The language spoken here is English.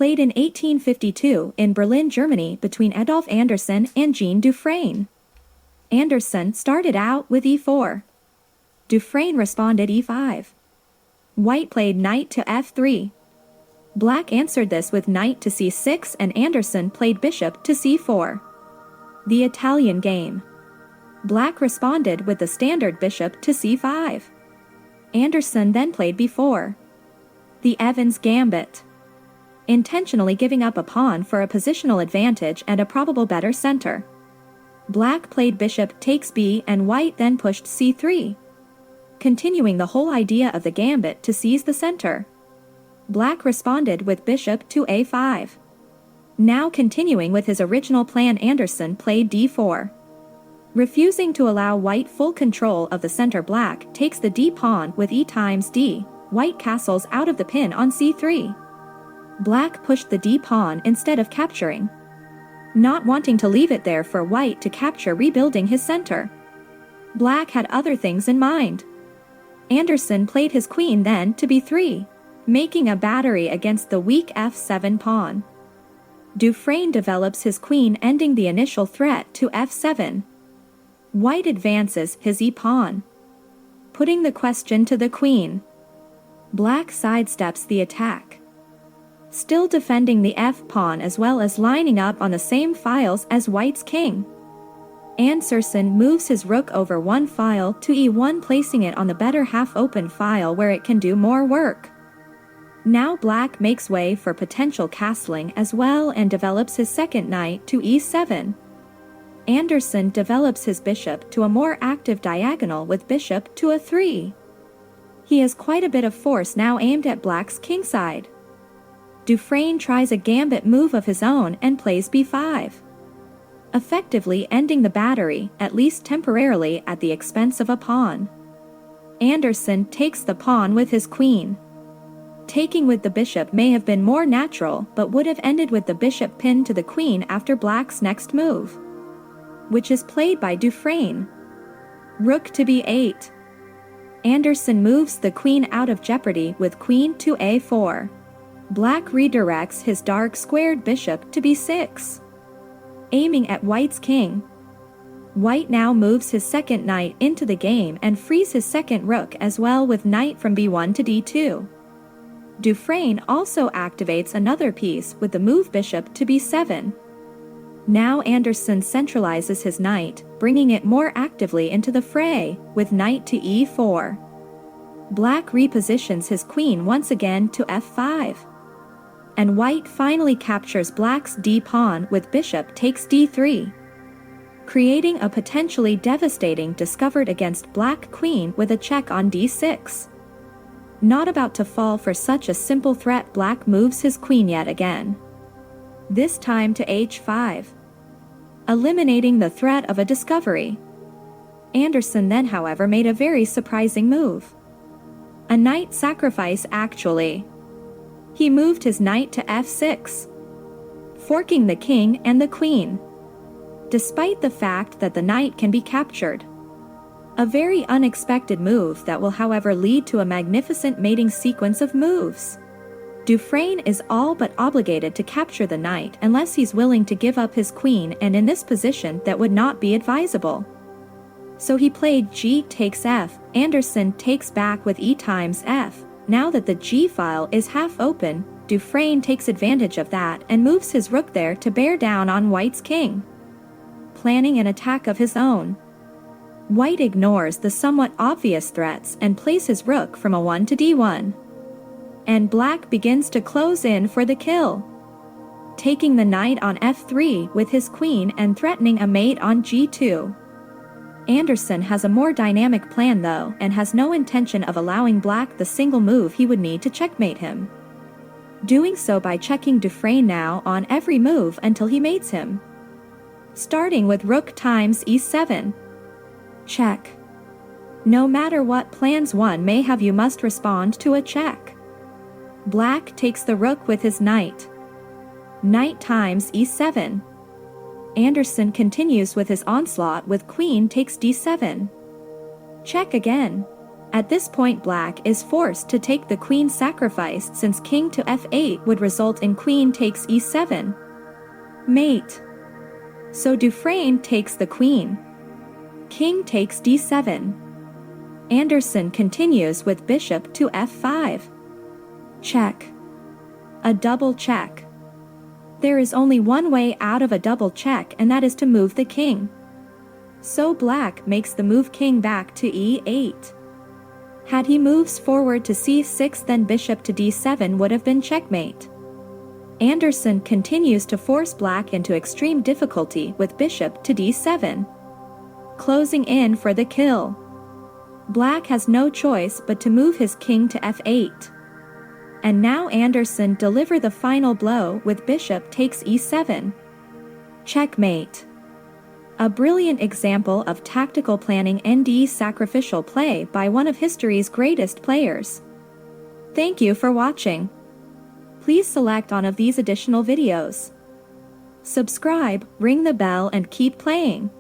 played in 1852 in Berlin, Germany between Adolf Anderssen and Jean Dufresne. Anderssen started out with e4. Dufresne responded e5. White played knight to f3. Black answered this with knight to c6 and Anderssen played bishop to c4. The Italian game. Black responded with the standard bishop to c5. Anderssen then played b4. The Evans Gambit. Intentionally giving up a pawn for a positional advantage and a probable better center. Black played bishop takes b and white then pushed c3. Continuing the whole idea of the gambit to seize the center. Black responded with bishop to a5. Now continuing with his original plan, Anderssen played d4. Refusing to allow white full control of the center, black takes the d pawn with e times d, white castles out of the pin on c3. Black pushed the d pawn instead of capturing. Not wanting to leave it there for white to capture, rebuilding his center. Black had other things in mind. Anderssen played his queen then to b3, making a battery against the weak f7 pawn. Dufresne develops his queen, ending the initial threat to f7. White advances his e-pawn, putting the question to the queen. Black sidesteps the attack, still defending the f-pawn as well as lining up on the same files as white's king. Anderssen moves his rook over one file to e1, placing it on the better half-open file where it can do more work. Now black makes way for potential castling as well and develops his second knight to e7. Anderssen develops his bishop to a more active diagonal with bishop to a3. He has quite a bit of force now aimed at black's kingside. Dufresne tries a gambit move of his own and plays b5. Effectively ending the battery, at least temporarily, at the expense of a pawn. Anderssen takes the pawn with his queen. Taking with the bishop may have been more natural, but would have ended with the bishop pinned to the queen after black's next move, which is played by Dufresne. Rook to b8. Anderssen moves the queen out of jeopardy with queen to a4. Black redirects his dark squared bishop to b6. Aiming at white's king. White now moves his second knight into the game and frees his second rook as well with knight from b1 to d2. Dufresne also activates another piece with the move bishop to b7. Now Anderssen centralizes his knight, bringing it more actively into the fray with knight to e4. Black repositions his queen once again to f5. And white finally captures black's d-pawn with bishop takes d3, creating a potentially devastating discovered against black queen with a check on d6. Not about to fall for such a simple threat, black moves his queen yet again. This time to h5, eliminating the threat of a discovery. Anderssen then, however, made a very surprising move. A knight sacrifice actually. He moved his knight to f6, forking the king and the queen, despite the fact that the knight can be captured. A very unexpected move that will, however, lead to a magnificent mating sequence of moves. Dufresne is all but obligated to capture the knight unless he's willing to give up his queen, and in this position that would not be advisable. So he played g takes f. Anderssen takes back with e times f. Now that the g file is half open, Dufresne takes advantage of that and moves his rook there to bear down on white's king, planning an attack of his own. White ignores the somewhat obvious threats and plays his rook from a1 to d1. And black begins to close in for the kill, taking the knight on f3 with his queen and threatening a mate on g2. Anderssen has a more dynamic plan though, and has no intention of allowing black the single move he would need to checkmate him. Doing so by checking Dufresne now on every move until he mates him. Starting with rook times e7. Check. No matter what plans one may have, you must respond to a check. Black takes the rook with his knight. Knight times e7. Anderssen continues with his onslaught with queen takes d7. Check again. At this point black is forced to take the queen sacrifice since king to f8 would result in queen takes e7. Mate. So Dufresne takes the queen. King takes d7. Anderssen continues with bishop to f5. Check. A double check. There is only one way out of a double check, and that is to move the king. So black makes the move king back to e8. Had he moves forward to c6, then bishop to d7 would have been checkmate. Anderssen continues to force black into extreme difficulty with bishop to d7. Closing in for the kill. Black has no choice but to move his king to f8. And now Anderssen deliver the final blow with bishop takes e7. Checkmate. A brilliant example of tactical planning and sacrificial play by one of history's greatest players. Thank you for watching. Please select one of these additional videos. Subscribe, ring the bell, and keep playing.